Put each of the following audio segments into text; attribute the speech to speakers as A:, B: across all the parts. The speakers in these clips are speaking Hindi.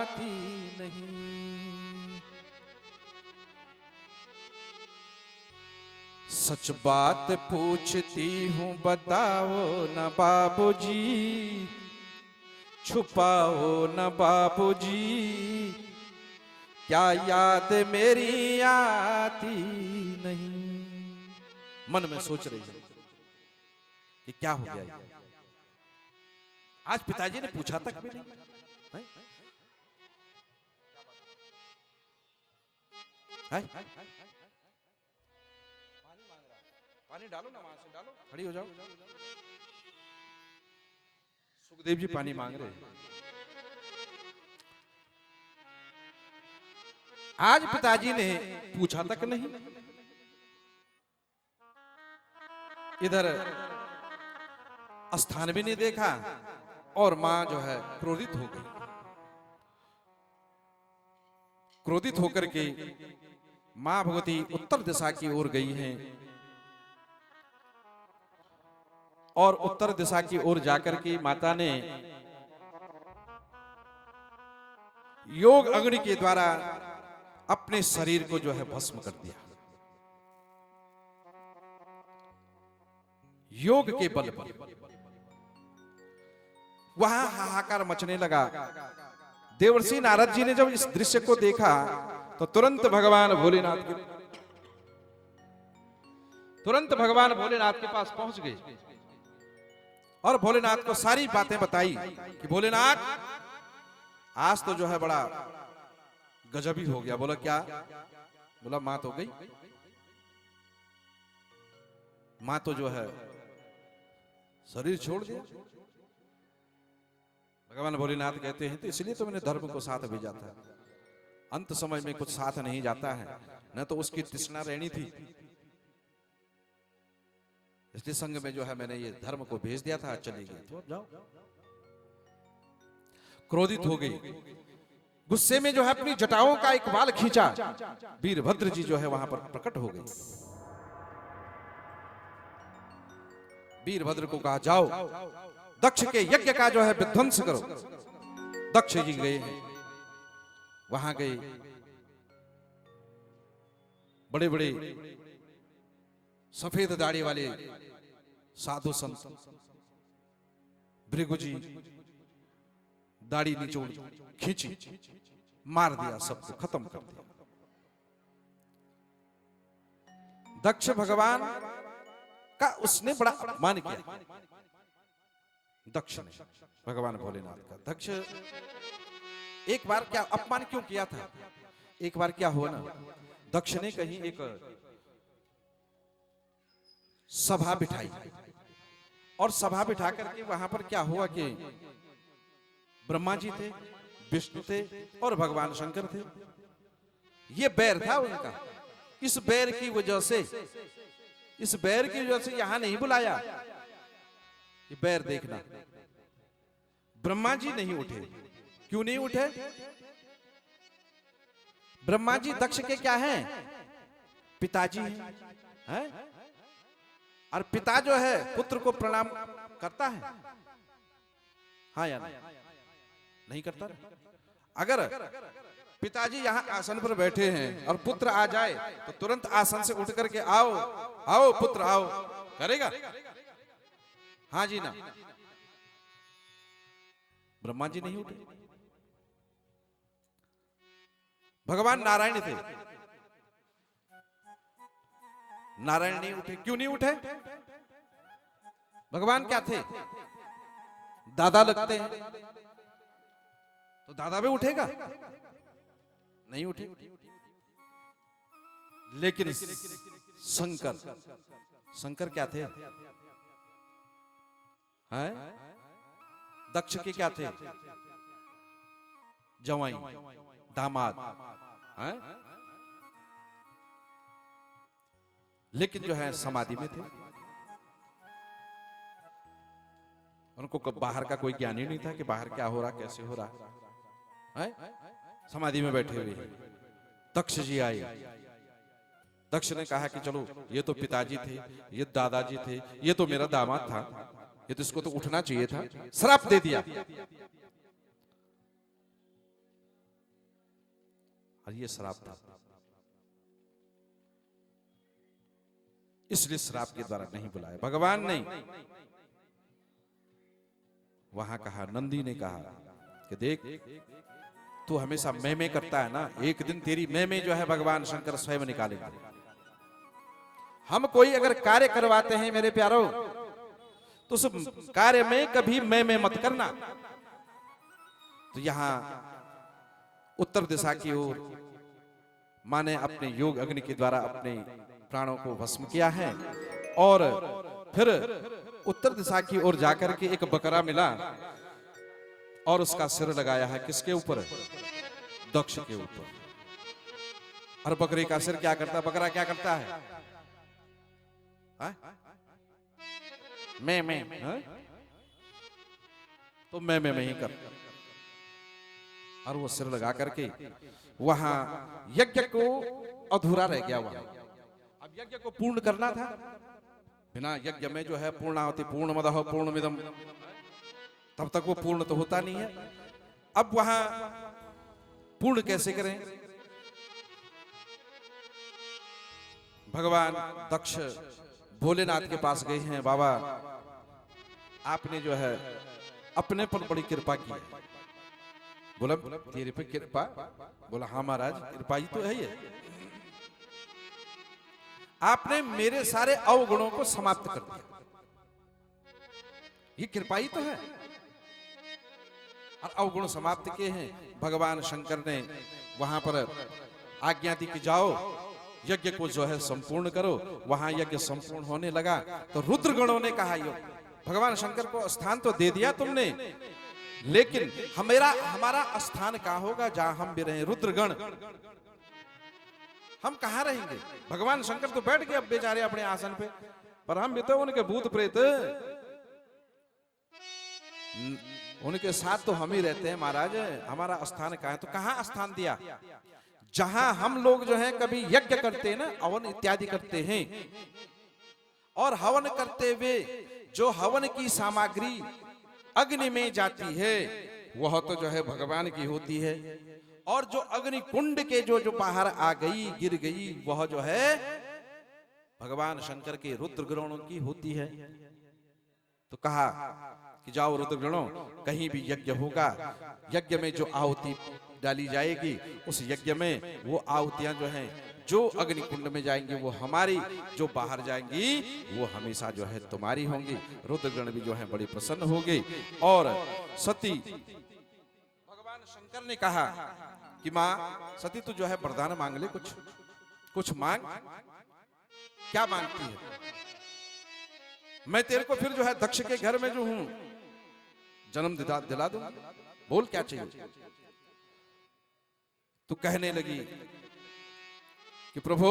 A: आती नहीं। सच बात पूछती हूँ बताओ न बाबूजी, छुपाओ न बाबूजी, क्या याद मेरी आती नहीं। मन में सोच रही है कि क्या हो गया ये? आज पिताजी ने पूछा तक भी नहीं है? है? पानी डालो ना, वहां से डालो, खड़ी हो जाओ। सुखदेव जी पानी मांग रहे हैं। आज पिताजी ने पूछा तक नहीं। इधर स्थान भी नहीं देखा और मां जो है क्रोधित हो गई। क्रोधित होकर के मां भगवती उत्तर दिशा की ओर गई हैं और उत्तर दिशा की ओर जाकर के माता ने योग अग्नि के द्वारा अपने शरीर को जो है भस्म कर दिया। योग के बल पर वहां हाहाकार मचने लगा। देवर्षि नारद जी ने जब इस दृश्य को देखा तो तुरंत भगवान भोलेनाथ के पास पहुंच गए और भोलेनाथ को सारी बातें बताई कि भोलेनाथ आज तो जो है बड़ा गजब ही हो गया। बोला क्या? बोला मां तो गई, मां तो जो है शरीर छोड़ दिया। भगवान भोलेनाथ कहते हैं तो इसलिए तो मैंने धर्म को साथ भेजा था। अंत समय में कुछ साथ नहीं जाता है, न तो उसकी तृष्णा रहनी थी, इसलिए संग में जो है मैंने ये धर्म को भेज दिया था। चली गई तो अब जाओ। क्रोधित हो गई, गुस्से में जो है अपनी जटाओं का एक बाल खींचा। वीरभद्र जी जो है वहां पर प्रकट हो गए। वीरभद्र को कहा जाओ दक्ष के यज्ञ का जो है विध्वंस करो। दक्ष जी गए हैं, वहां गए। बड़े बड़े सफेद दाढ़ी वाले साधु संत भृगु जी दाढ़ी निचोड़ खींची, मार दिया, सबको खत्म कर दिया। दक्ष भगवान का उसने बड़ा अपमान किया। दक्ष ने भगवान भोलेनाथ का। दक्ष एक बार क्या अपमान क्यों किया था? एक बार क्या हुआ ना, दक्ष ने कहीं एक सभा बिठाई और सभा बिठा करके वहां पर क्या हुआ कि ब्रह्मा जी थे, विष्णु थे और भगवान शंकर थे। ये बैर था उनका। इस बैर की वजह से यहां नहीं बुलाया। ये बैर देखना। ब्रह्मा जी नहीं उठे। क्यों नहीं उठे? ब्रह्मा जी दक्ष के क्या हैं? पिताजी हैं। और पिता जो है पुत्र को प्रणाम करता है? हाँ या नहीं करता? अगर पिताजी यहां आसन पर बैठे हैं और पुत्र आ जाए तो तुरंत आसन से उठ करके आओ आओ पुत्र आओ करेगा? हाँ जी ना। ब्रह्मा जी नहीं उठे। भगवान नारायण थे, नारायण नहीं उठे। क्यों नहीं उठे? भगवान क्या थे? दादा लगते हैं, तो दादा भी उठेगा? नहीं उठे। लेकिन शंकर क्या थे? हैं? दक्ष के क्या थे? जवाई, दामाद हैं? लेकिन जो है समाधि में थे। उनको बाहर का कोई ज्ञान ही नहीं था कि बाहर क्या हो रहा, कैसे हो रहा है। समाधि में बैठे हुए हैं। दक्ष जी आए। दक्ष ने कहा कि चलो ये तो पिताजी थे, ये दादाजी थे, ये तो मेरा दामाद था, ये तो इसको तो उठना चाहिए था। श्राप दे दिया। और ये श्राप था, इसलिए श्राप के द्वारा नहीं बुलाया भगवान ने। वहां कहा, नंदी ने कहा कि देख तू हमेशा मैं करता है ना, एक दिन तेरी मैं जो है भगवान शंकर स्वयं निकालेंगे। हम कोई अगर कार्य करवाते हैं मेरे प्यारो, तो उस कार्य में कभी मैं मत करना। तो यहां उत्तर दिशा की ओर मां ने अपने योग अग्नि के द्वारा अपने प्राणों को भस्म किया है, और फिर उत्तर दिशा की ओर जाकर के एक बकरा मिला और उसका सिर लगाया है किसके ऊपर? दक्ष के ऊपर। और बकरे का सिर क्या करता? बकरा क्या करता है? मैं तो मैं ही कर। और वो सिर लगा करके वहां यज्ञ को अधूरा रह गया। वहां अब यज्ञ को पूर्ण करना था। बिना यज्ञ में जो है पूर्णाहुति पूर्णमदः पूर्णमिदं, तब तक वो पूर्ण तो होता नहीं है। अब वहां पूर्ण कैसे करें? भगवान दक्ष भोलेनाथ के पास गए हैं, बाबा आपने जो है अपने पर बड़ी कृपा की। बोला तेरे पे कृपा? बोला हाँ महाराज, कृपा ही तो है ये। आपने मेरे सारे अवगुणों को समाप्त कर दिया, ये कृपा ही तो है। और अवगुण समाप्त किए हैं। भगवान शंकर ने वहां पर आज्ञा दी कि जाओ यज्ञ को जो है संपूर्ण करो। वहां यज्ञ संपूर्ण होने लगा तो रुद्रगणों ने कहा, यो भगवान शंकर को स्थान तो दे दिया तुमने, लेकिन हमारा स्थान कहां होगा जहां हम भी रहे? रुद्रगण हम कहां रहेंगे? भगवान शंकर तो बैठ गए अब बेचारे अपने आसन पे, पर हम भी तो उनके भूत प्रेत उनके साथ तो हम ही रहते हैं महाराज। हमारा स्थान कहां है? तो कहां स्थान दिया? जहां हम लोग जो है कभी यज्ञ करते हैं ना, हवन इत्यादि करते हैं, और हवन करते हुए जो हवन की सामग्री अग्नि में जाती है वह तो जो है भगवान की होती है, और जो अग्नि कुंड के जो बाहर आ गई गिर गई वह जो है भगवान शंकर के रुद्रगणों की होती है। तो कहा कि जाओ रुद्रगणों, कहीं भी यज्ञ होगा, यज्ञ में जो आहुति डाली जाएगी उस यज्ञ में वो आहुतियां जो हैं जो अग्नि कुंड में जाएंगी वो हमारी, जो बाहर जाएंगी वो हमेशा जो है तुम्हारी होंगी। रुद्रगण भी जो है बड़ी प्रसन्न हो गई। और सती भगवान शंकर ने कहा कि मां सती तू जो है वरदान मांग ले, कुछ मांग। क्या मांगती है? मैं तेरे को फिर जो है दक्ष के घर में जो हूं जन्म दिला दूं, बोल क्या चाहिए? तो कहने लगी कि प्रभु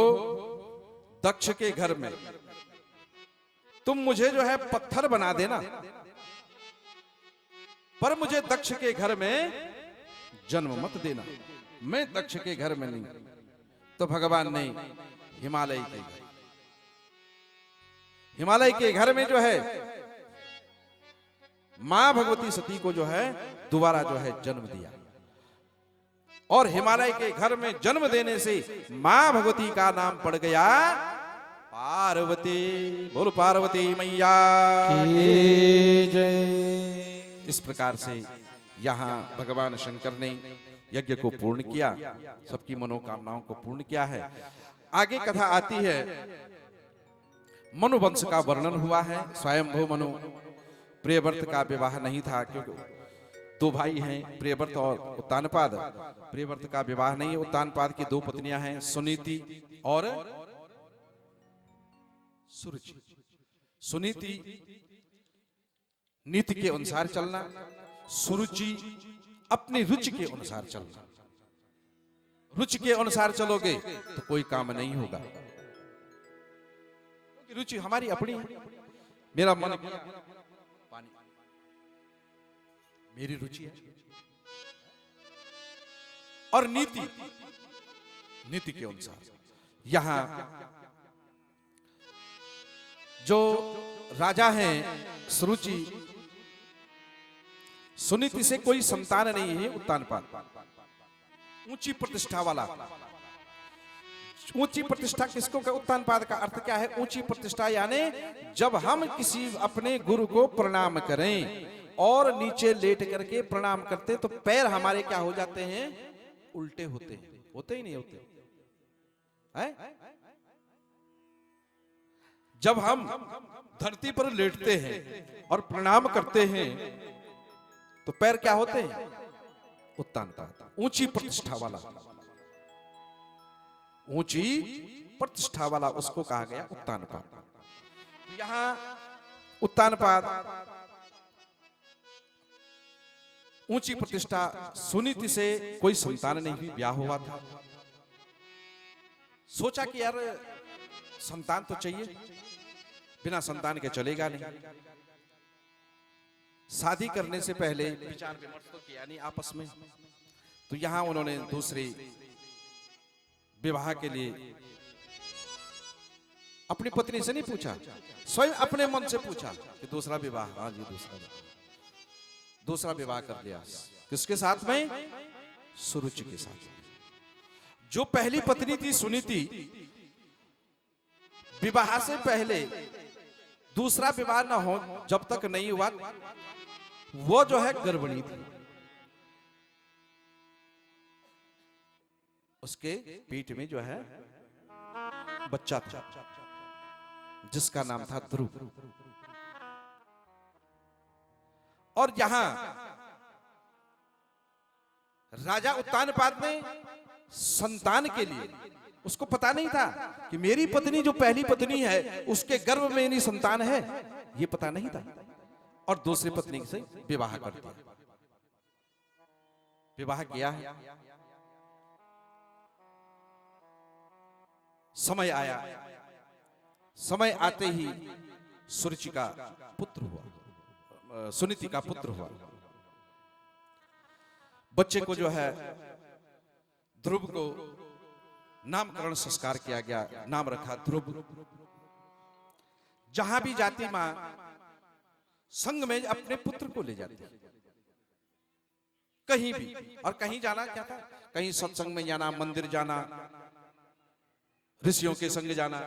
A: दक्ष के घर में तुम मुझे जो है पत्थर बना देना, पर मुझे दक्ष के घर में जन्म मत देना, मैं दक्ष के घर में नहीं। तो भगवान ने हिमालय के घर में जो है मां भगवती सती को जो है दोबारा जो है जन्म दिया, और हिमालय के घर में जन्म देने से मां भगवती का नाम पड़ गया पार्वती। बोल पार्वती मैया की जय। इस प्रकार से यहां भगवान शंकर ने यज्ञ को पूर्ण किया, सबकी मनोकामनाओं को पूर्ण किया है। आगे कथा आती है, मनु वंश का वर्णन हुआ है। स्वयंभू मनु, प्रियव्रत का विवाह नहीं था क्योंकि दो भाई हैं, प्रियव्रत और उत्तानपाद। प्रियव्रत का विवाह नहीं है। उत्तानपाद की दो पत्नियां हैं, सुनीति और सुरुचि। सुनीति नीति के अनुसार चलना, सुरुचि अपनी रुचि के अनुसार चलना। रुचि के अनुसार चलोगे तो कोई काम नहीं होगा, रुचि हमारी अपनी है। मेरा मन पानी, मेरी रुचि है। और नीति के अनुसार यहां जो राजा हैं सुरुचि, सुनीति से कोई संतान नहीं है उत्तानपाद, ऊंची प्रतिष्ठा वाला। ऊंची प्रतिष्ठा किसको का, उत्तानपाद का अर्थ क्या है? ऊंची प्रतिष्ठा यानी जब हम किसी अपने गुरु को प्रणाम करें और नीचे लेट करके प्रणाम करते तो पैर हमारे क्या हो जाते हैं? उल्टे होते हैं। होते ही नहीं होते हैं? जब हम धरती पर लेटते हैं और प्रणाम करते हैं तो पैर क्या होते हैं? उत्तानपाद, ऊंची प्रतिष्ठा वाला। ऊंची प्रतिष्ठा वाला उसको कहा गया उत्तानपाद। यहां उत्तानपाद ऊंची प्रतिष्ठा सुनीति से कोई संतान नहीं हुई, ब्याह हुआ था। सोचा कि यार संतान तो चाहिए, बिना संतान के चलेगा नहीं। शादी करने से पहले विचार विमर्श तो किया नहीं आपस में, तो यहां उन्होंने दूसरे विवाह के लिए अपनी पत्नी से नहीं पूछा, स्वयं अपने मन से पूछा कि दूसरा विवाह। हाँ जी, दूसरा विवाह कर लिया। किसके साथ में? सुरुचि के साथ। जो पहली पत्नी थी सुनीति, विवाह से पहले दूसरा विवाह न हो जब तक नहीं हुआ, वो जो है गर्भिणी थी। उसके पेट में जो है बच्चा था जिसका नाम था ध्रुव। और यहां राजा उत्तानपाद ने संतान के लिए, उसको पता नहीं था कि मेरी पत्नी जो पहली पत्नी है उसके गर्भ में मेरी संतान है, ये पता नहीं था। और दूसरी पत्नी से विवाह कर दिया। विवाह किया है। समय आया, समय आते ही सुरुचि का पुत्र हुआ, सुनीति का पुत्र हुआ। बच्चे को जो है ध्रुव को नामकरण संस्कार किया गया, नाम रखा ध्रुव। जहां भी जाती मां संग में अपने पुत्र को ले जाती, कहीं भी। और कहीं जाना क्या था? कहीं सत्संग में जाना, मंदिर जाना, ऋषियों के संग जाना,